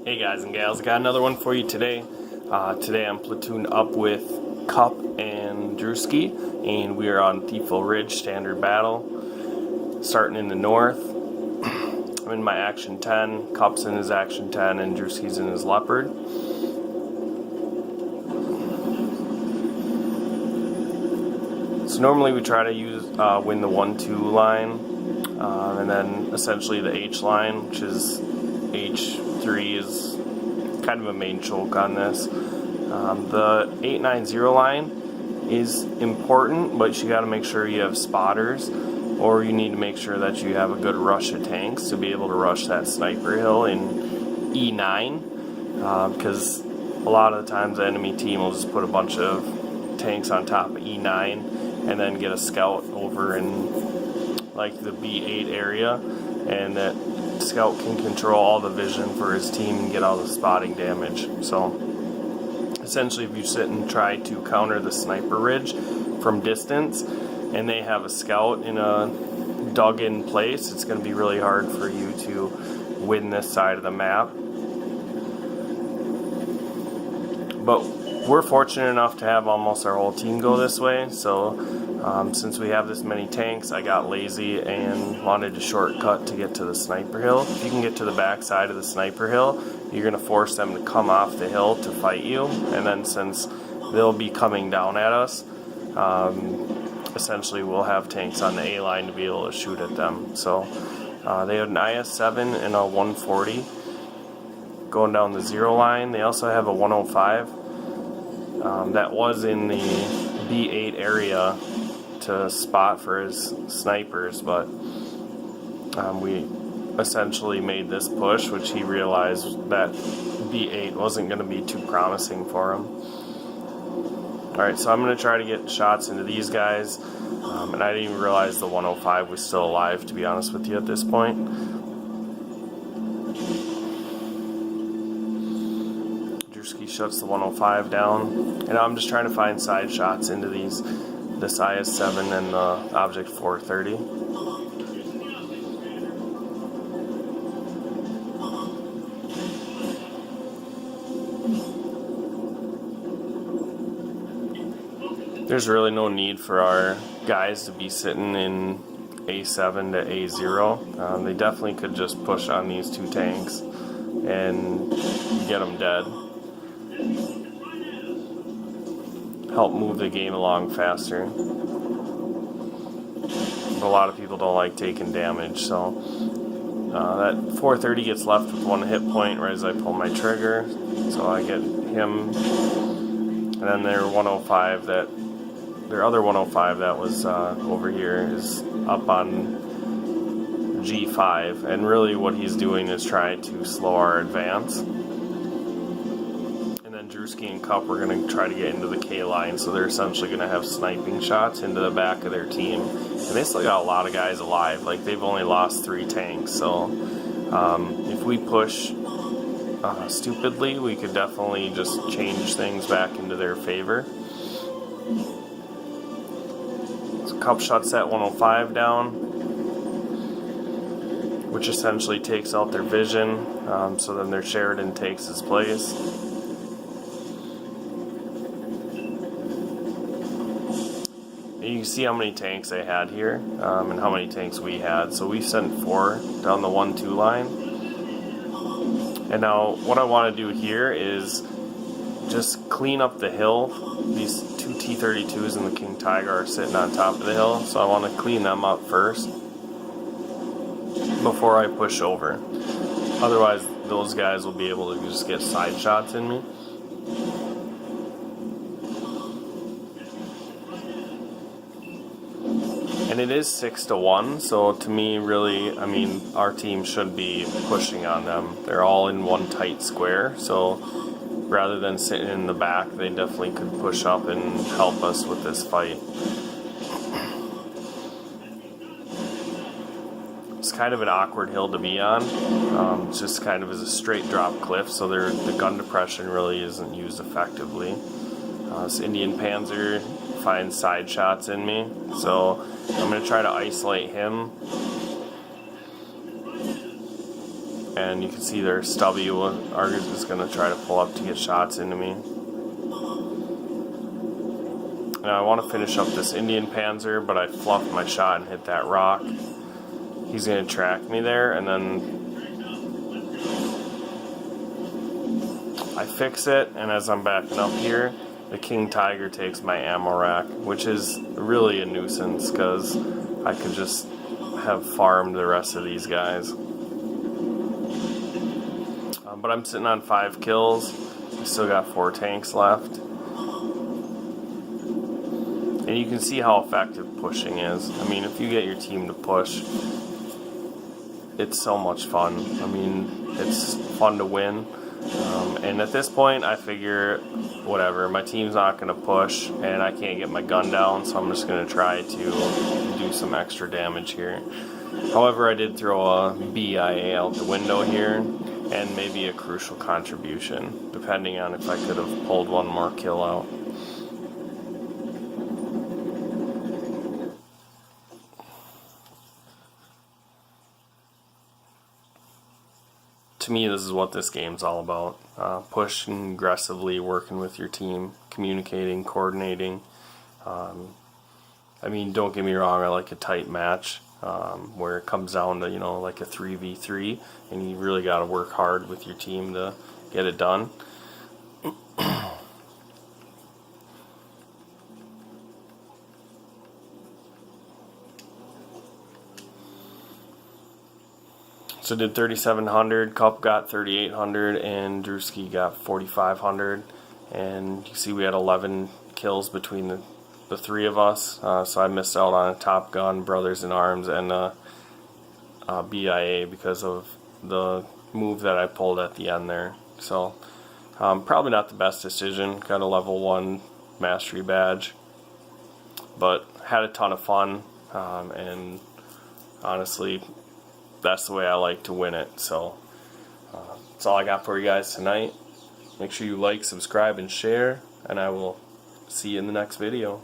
Hey guys and gals, got another one for you today. Today I'm platooned up with Cup and Drewski, and we are on Thieful Ridge Standard Battle, starting in the north. I'm in my Action 10, Cup's in his Action 10, and Drewski's in his Leopard. So normally we try to win the 1-2 line, and then essentially the H line, which is H3 is kind of a main choke on this. The 890 line is important, but you got to make sure you have spotters, or you need to make sure that you have a good rush of tanks to be able to rush that sniper hill in E9, because a lot of the times the enemy team will just put a bunch of tanks on top of E9 and then get a scout over in like the B8 area, and that scout can control all the vision for his team and get all the spotting damage. So essentially, if you sit and try to counter the sniper ridge from distance and they have a scout in a dug in place, it's going to be really hard for you to win this side of the map. But we're fortunate enough to have almost our whole team go this way, so since we have this many tanks, I got lazy and wanted to shortcut to get to the sniper hill. If you can get to the back side of the sniper hill, you're going to force them to come off the hill to fight you, and then since they'll be coming down at us, essentially we'll have tanks on the A line to be able to shoot at them. So they have an IS-7 and a 140 going down the 0 line. They also have a 105 that was in the B8 area to spot for his snipers, but we essentially made this push, which he realized that B8 wasn't going to be too promising for him. Alright, so I'm going to try to get shots into these guys, and I didn't even realize the 105 was still alive, to be honest with you, at this point. Drewski shuts the 105 down, and I'm just trying to find side shots into this IS-7 and the Object 430. There's really no need for our guys to be sitting in A7 to A0. They definitely could just push on these two tanks and get them dead. Help move the game along faster. But a lot of people don't like taking damage, so that 430 gets left with 1 hit point right as I pull my trigger, so I get him. And then their other 105 that was over here is up on G5, and really what he's doing is trying to slow our advance. And then Drewski and Cup are going to try to get into the K line, so they're essentially going to have sniping shots into the back of their team. And they still got a lot of guys alive, like they've only lost 3 tanks, so if we push stupidly, we could definitely just change things back into their favor. So Cup shuts that 105 down, which essentially takes out their vision, so then their Sheridan takes his place. You can see how many tanks they had here, and how many tanks we had. So we sent 4 down the 1-2 line. And now what I want to do here is just clean up the hill. These 2 T-32s and the King Tiger are sitting on top of the hill, so I want to clean them up first before I push over. Otherwise, those guys will be able to just get side shots in me. And it is 6-1, so to me, really, I mean, our team should be pushing on them. They're all in one tight square, so rather than sitting in the back, they definitely could push up and help us with this fight. It's kind of an awkward hill to be on. It's just kind of is a straight drop cliff, so the gun depression really isn't used effectively. This Indian Panzer finds side shots in me, so I'm going to try to isolate him and you can see their stubby is going to try to pull up to get shots into me. Now I want to finish up this Indian Panzer, but I fluffed my shot and hit that rock. He's going to track me there, and then I fix it, and as I'm backing up here, the King Tiger takes my ammo rack, which is really a nuisance because I could just have farmed the rest of these guys. But I'm sitting on 5 kills. I still got 4 tanks left. And you can see how effective pushing is. I mean, if you get your team to push, it's so much fun. I mean, it's fun to win. And at this point, I figure, whatever, my team's not going to push, and I can't get my gun down, so I'm just going to try to do some extra damage here. However, I did throw a BIA out the window here, and maybe a crucial contribution, depending on if I could have pulled one more kill out. To me, this is what this game's all about. Pushing aggressively, working with your team, communicating, coordinating. I mean, don't get me wrong, I like a tight match where it comes down to, like a 3v3, and you really got to work hard with your team to get it done. So did 3,700, Cup got 3,800, and Drewski got 4,500. And you see we had 11 kills between the 3 of us. So I missed out on a Top Gun, Brothers in Arms, and a BIA because of the move that I pulled at the end there. So probably not the best decision. Got a level 1 mastery badge, but had a ton of fun, and honestly, that's the way I like to win it. So that's all I got for you guys tonight. Make sure you like, subscribe, and share, and I will see you in the next video.